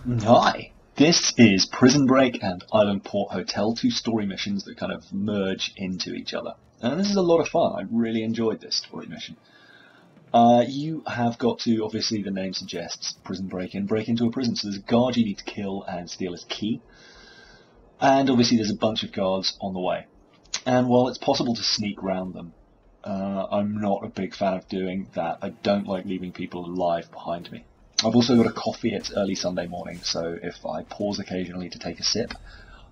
Hi, this is Prison Break and Island Port Hotel, two story missions that kind of merge into each other. And this is a lot of fun. I really enjoyed this story mission. You have got to, obviously the name suggests, prison break-in, break into a prison. So there's a guard you need to kill and steal his key. And obviously there's a bunch of guards on the way. And while it's possible to sneak round them, I'm not a big fan of doing that. I don't like leaving people alive behind me. I've also got a coffee. It's early Sunday morning, so if I pause occasionally to take a sip,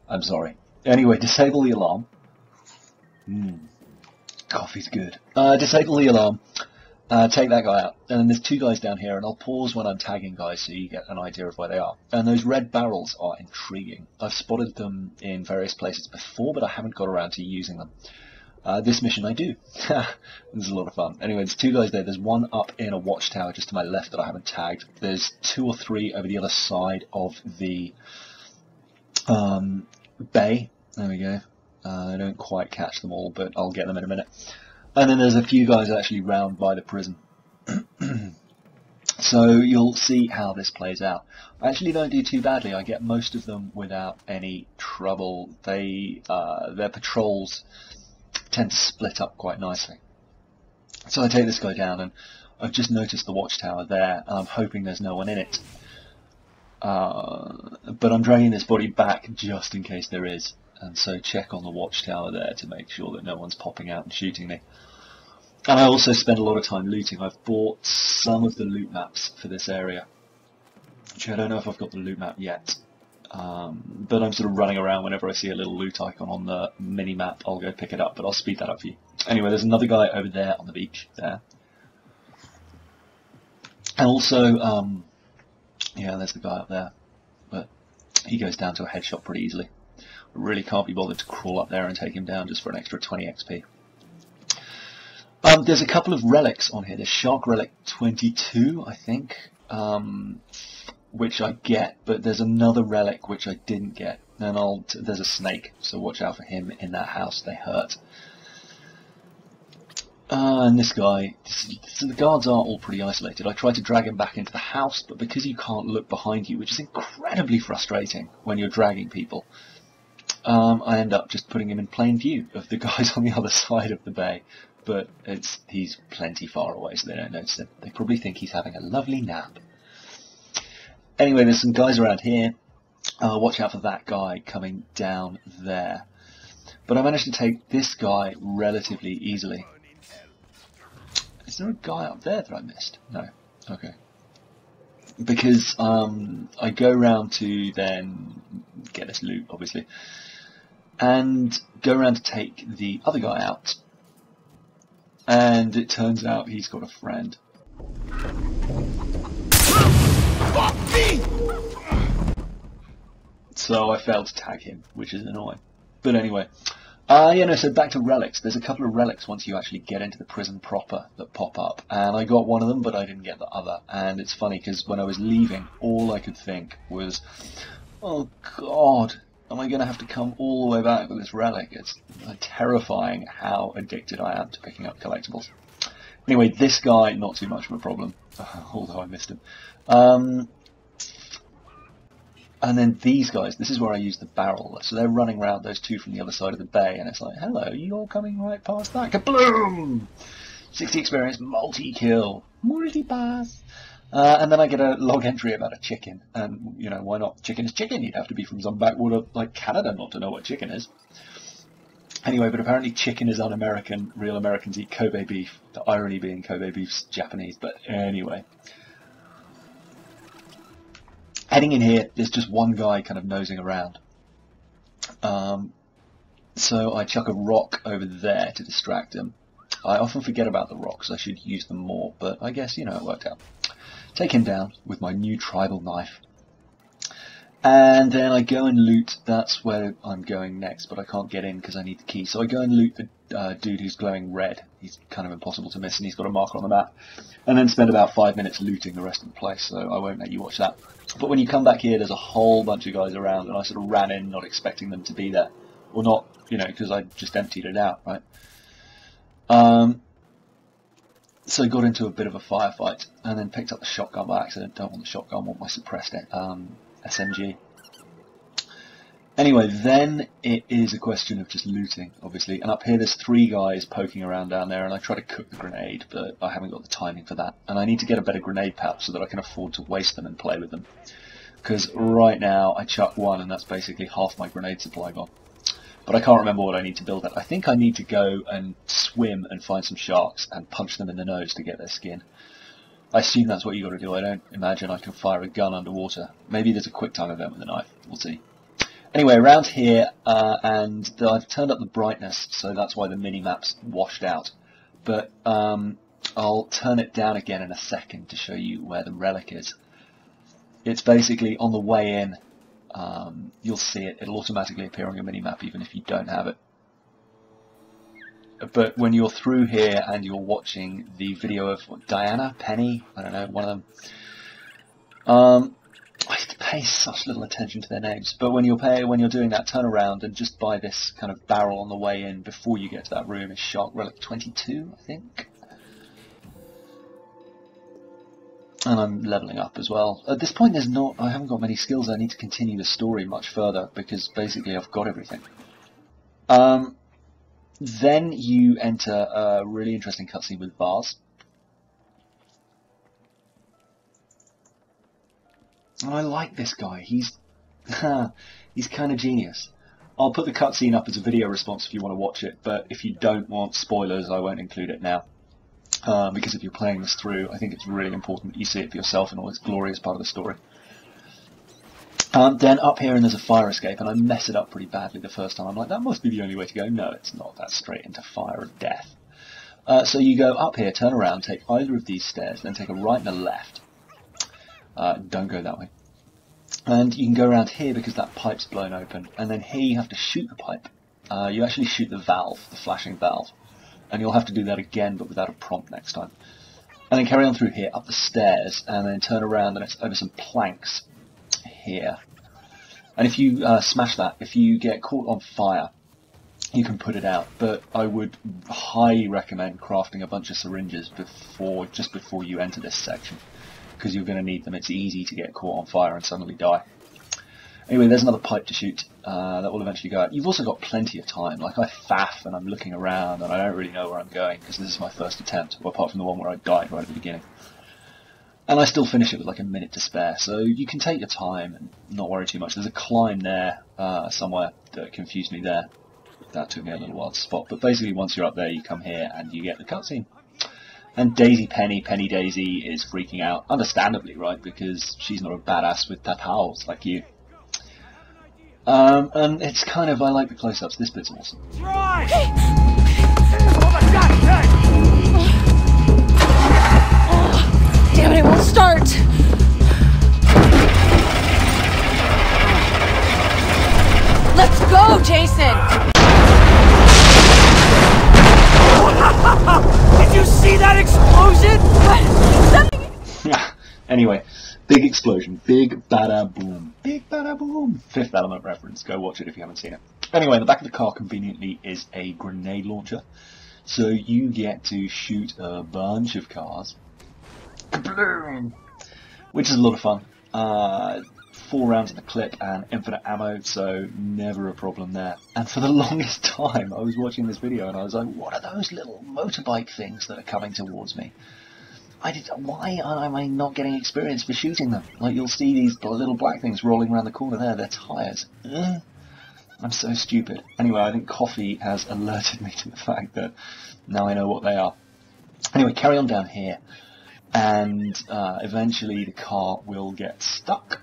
I'm sorry. Anyway, disable the alarm. Coffee's good. Disable the alarm. Take that guy out. And then there's two guys down here, and I'll pause when I'm tagging guys so you get an idea of where they are. And those red barrels are intriguing. I've spotted them in various places before, but I haven't got around to using them. This mission I do. This is a lot of fun. Anyway, there's two guys there. There's one up in a watchtower just to my left that I haven't tagged. There's two or three over the other side of the bay. There we go. I don't quite catch them all, but I'll get them in a minute. And then there's a few guys actually round by the prison. So you'll see how this plays out. I actually don't do too badly. I get most of them without any trouble. Their patrols tend to split up quite nicely. So I take this guy down, and I've just noticed the watchtower there, and I'm hoping there's no one in it. But I'm dragging this body back just in case there is, and so check on the watchtower there to make sure that no one's popping out and shooting me. And I also spend a lot of time looting. I've bought some of the loot maps for this area. Actually, I don't know if I've got the loot map yet. But I'm sort of running around whenever I see a little loot icon on the mini-map. I'll go pick it up, but I'll speed that up for you. Anyway, there's another guy over there on the beach, there. And also, yeah, there's the guy up there. But he goes down to a headshot pretty easily. I really can't be bothered to crawl up there and take him down just for an extra 20 XP. There's a couple of relics on here. There's Shark Relic 22, I think. Which I get, but there's another relic which I didn't get, and there's a snake, so watch out for him in that house. They hurt. And this guy, so the guards are all pretty isolated. I tried to drag him back into the house, but because you can't look behind you, which is incredibly frustrating when you're dragging people, I end up just putting him in plain view of the guys on the other side of the bay. But he's plenty far away, so they don't notice him. They probably think he's having a lovely nap. Anyway, there's some guys around here. Watch out for that guy coming down there. But I managed to take this guy relatively easily. Is there a guy up there that I missed? No. Okay. Because I go round to then get this loot, obviously, and go around to take the other guy out. And it turns out he's got a friend. So I failed to tag him, which is annoying. But anyway, so back to relics. There's a couple of relics once you actually get into the prison proper that pop up. And I got one of them, but I didn't get the other. And it's funny, because when I was leaving, all I could think was, oh God, am I going to have to come all the way back with this relic? It's terrifying how addicted I am to picking up collectibles. Anyway, this guy, not too much of a problem, although I missed him. And then these guys, this is where I use the barrel. So they're running around, those two from the other side of the bay, and it's like, hello, you all coming right past that? Kabloom! 60 experience, multi-kill, multi-pass. And then I get a log entry about a chicken, and, you know, why not? Chicken is chicken. You'd have to be from some backwater like Canada not to know what chicken is. Anyway, but apparently chicken is un-American. Real Americans eat Kobe beef. The irony being Kobe beef's Japanese, but anyway. Heading in here, there's just one guy kind of nosing around. So I chuck a rock over there to distract him. I often forget about the rocks. I should use them more, but I guess, you know, it worked out. Take him down with my new tribal knife. And then I go and loot. That's where I'm going next, but I can't get in because I need the key. So I go and loot the dude who's glowing red. He's kind of impossible to miss, and he's got a marker on the map. And then spend about 5 minutes looting the rest of the place, so I won't let you watch that. But when you come back here, there's a whole bunch of guys around, and I sort of ran in not expecting them to be there. Well, not, you know, because I just emptied it out, right? So I got into a bit of a firefight, and then picked up the shotgun by accident. Don't want the shotgun, want my suppressed SMG. Anyway, then it is a question of just looting, obviously. And up here there's 3 guys poking around down there, and I try to cook the grenade, but I haven't got the timing for that. And I need to get a better grenade pouch so that I can afford to waste them and play with them. Because right now I chuck one and that's basically half my grenade supply gone. But I can't remember what I need to build that. I think I need to go and swim and find some sharks and punch them in the nose to get their skin. I assume that's what you got to do. I don't imagine I can fire a gun underwater. Maybe there's a quick time event with a knife. We'll see. Anyway, around here, and I've turned up the brightness, so that's why the mini-map's washed out. But I'll turn it down again in a second to show you where the relic is. It's basically on the way in. You'll see it. It'll automatically appear on your mini-map even if you don't have it. But when you're through here and you're watching the video of Diana, Penny, I don't know, one of them. I pay such little attention to their names, but when you're doing that, turn around and just buy this kind of barrel on the way in before you get to that room. It's Shark Relic 22, I think. And I'm leveling up as well. At this point, I haven't got many skills. I need to continue the story much further because basically I've got everything. Then you enter a really interesting cutscene with Vars. And I like this guy. He's kind of genius. I'll put the cutscene up as a video response if you want to watch it, but if you don't want spoilers, I won't include it now. Because if you're playing this through, I think it's really important that you see it for yourself in all its glorious part of the story. Then up here and there's a fire escape, and I mess it up pretty badly the first time. I'm like, that must be the only way to go. No, it's not. That's straight into fire of death. So you go up here, turn around, take either of these stairs, then take a right and a left. Don't go that way. And you can go around here because that pipe's blown open. And then here you have to shoot the pipe. You actually shoot the valve, the flashing valve. And you'll have to do that again, but without a prompt next time. And then carry on through here, up the stairs, and then turn around and it's over some planks here. And if you smash that, if you get caught on fire, you can put it out. But I would highly recommend crafting a bunch of syringes just before you enter this section, because you're going to need them. It's easy to get caught on fire and suddenly die. Anyway, there's another pipe to shoot that will eventually go out. You've also got plenty of time. Like, I faff and I'm looking around and I don't really know where I'm going because this is my first attempt, apart from the one where I died right at the beginning. And I still finish it with like a minute to spare, so you can take your time and not worry too much. There's a climb there somewhere that confused me there. That took me a little while to spot, but basically once you're up there you come here and you get the cutscene. And Penny Daisy is freaking out, understandably, right, because she's not a badass with tattoos like you. And it's kind of, I like the close-ups, this bit's awesome. Try! Oh my god, Damn it, it won't start! Let's go, Jason! Did you see that explosion? What? Anyway, big explosion, big bada boom, big bada boom. Fifth Element reference, go watch it if you haven't seen it. Anyway, in the back of the car conveniently is a grenade launcher, so you get to shoot a bunch of cars, which is a lot of fun. 4 rounds in the clip and infinite ammo, so never a problem there. And for the longest time I was watching this video and I was like, what are those little motorbike things that are coming towards me? Why am I not getting experience for shooting them? Like, you'll see these little black things rolling around the corner there, they're tyres. I'm so stupid. Anyway, I think coffee has alerted me to the fact that now I know what they are. Anyway, carry on down here, and eventually the car will get stuck.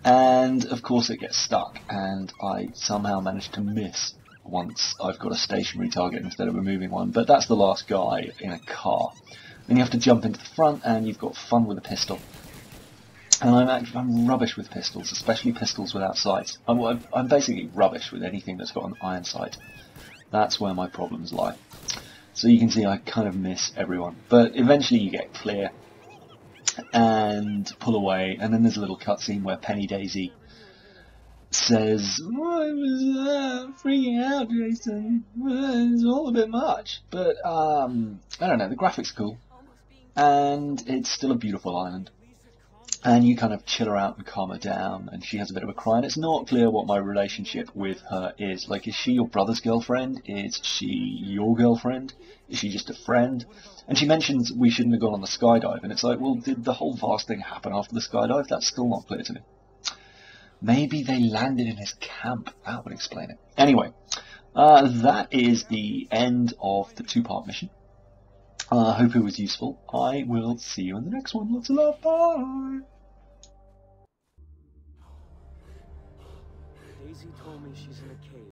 And of course it gets stuck, and I somehow managed to miss once I've got a stationary target instead of a moving one. But that's the last guy in a car. Then you have to jump into the front, and you've got fun with a pistol. And I'm rubbish with pistols, especially pistols without sights. I'm basically rubbish with anything that's got an iron sight. That's where my problems lie. So you can see I kind of miss everyone. But eventually you get clear and pull away, and then there's a little cutscene where Penny Daisy says, oh, I was freaking out, Jason. It's all a bit much. But, I don't know, the graphics are cool. And it's still a beautiful island. And you kind of chill her out and calm her down, and she has a bit of a cry, and it's not clear what my relationship with her is. Like, is she your brother's girlfriend? Is she your girlfriend? Is she just a friend? And she mentions we shouldn't have gone on the skydive, and it's like, well, did the whole vast thing happen after the skydive? That's still not clear to me. Maybe they landed in his camp. That would explain it. Anyway, that is the end of the two-part mission. I hope it was useful. I will see you in the next one. Lots of love. Bye. Daisy told me she's in a cave.